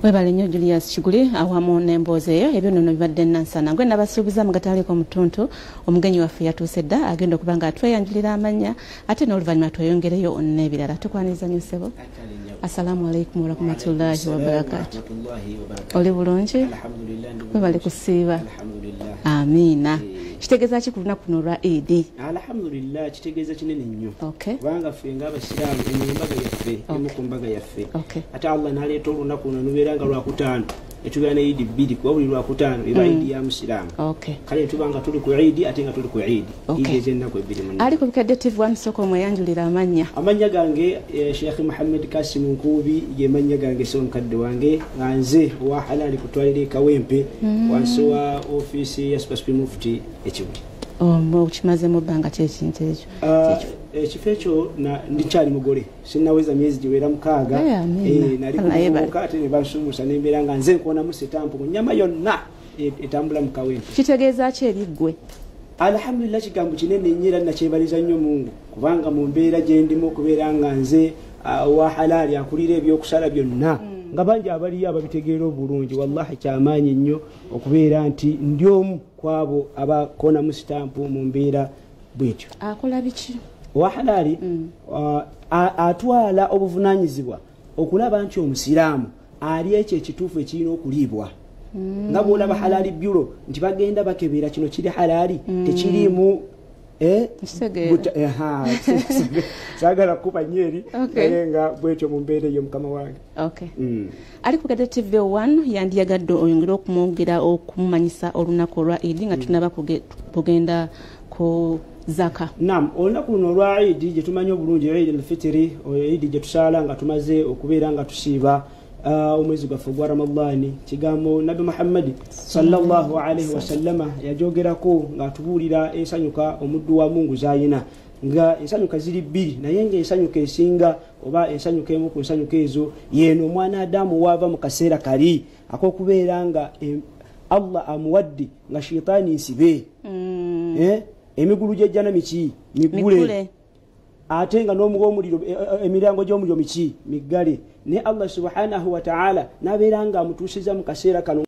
Webale nnyo Julius Kiguli awamu n'emboozi eyo ebyo nno bibadde nansana gwe nabasuubiza mu katale k'omutuntu omugenyi waffe yatuuse dda agenda okuba nga atweyanjulira amanya ate n'oluvannyuma tweyongereyo n'ebirala tukwaniriza nnyo ssebo. Assalamu alaikum warahmatullahi wabarakatuh. Oli bulungi? Webale kusiiba. Amiina. Kitegeeza ki ku lunaku luno lwa Eid? Alhamdulillah, kitegeeza kinene nnyo. Kubanga ffe ng'abasiraamu embaga yaffe emu ku mbaga yaffe. Ate Allah n'aleeta olunaku luno lubeera nga lwakutaano etubeera ne Eid bbiri kuba buli lwakutaano eba Eid ya musiraamu. Kale tuba nga tuli ku Eid ate nga tuli ku Eid. Eid ez'ennaku ebbiri mu ali ku Bukadde TV1 sooka omweyanjulira amanya. Amanya gange Sheikh Muhammad Kasim Nkubi ye manya gange so mukadde wange nga nze owa halali kutwalira e Kawempe wansi wa ofiisi ya Super Mufti Ekibuli. Kimaze mu bbanga ki ekintu ekyo? Ekifo ekyo ndikyali mugole sinnaweza myezi giwera mukaaga nali kubuuka ate ne bansumuusa nembeera nga nze nkuwonamu setampu ku nnyama yonna etambula mu Kawempe. Kitegeeza ki eri ggwe? Alhamdulillah, kigambo kinene nnyo era nakyebaliza nnyo Mungu kubanga mu mbeera gye ndimu okubeera nga nze wa halaali akulira ebyokusala byonna nga bangi abaliyo ababitegeera obulungi. Wallahi kyamaanyi nnyo okubeera nti ndi omu kwabo abakonamu sitampu mu mbeera bwetyo. Akola biki? Wa halaali atwala obuvunaanyizibwa okulaba nti omusiraamu ali ekyo ekituufu ekirina okuliibwa. Nga bw'olaba halaali byulo nti bagenda bakebera kino kiri halaali tekiriimu saagala kuba nyeeri naye nga bwetyo mu mbeera eyo mukama wange. Ali ku Bukadde TV1 yandiyagadde oyongere okumwongera okumumanyisa olunaku olwa Eid nga tunaba kugenda ku zaka. Naam, olunaku luno olwa Eid gye tumanyi obulungi Eid al-Fitri, Eid gye tusaala nga tumaze okubeera nga tusiiba omwezi gwaffe gwa Ramadani. Kigambo Nabi Muhammad sallallahu alaihi wasallama yajogerako ng'atubuulira ensanyuka omuddu wa Mungu z'ayina nga ensanyuka ziri bbiri naye ng'ensanyuka esinga oba ensanyuka emu ku nsanyuka ezo yeeno omwana Adamu waava mu kaseera kali ak'okubeera nga Allah amuwadde nga shayitaani nsibe emigulu gy'ejjana miki miggule ate nga n'omugo omuliro emiryango gy'omuliro miki miggale ne Allah subhanahu wa ta'ala n'abeera nga amutuusiza mu kaseera kano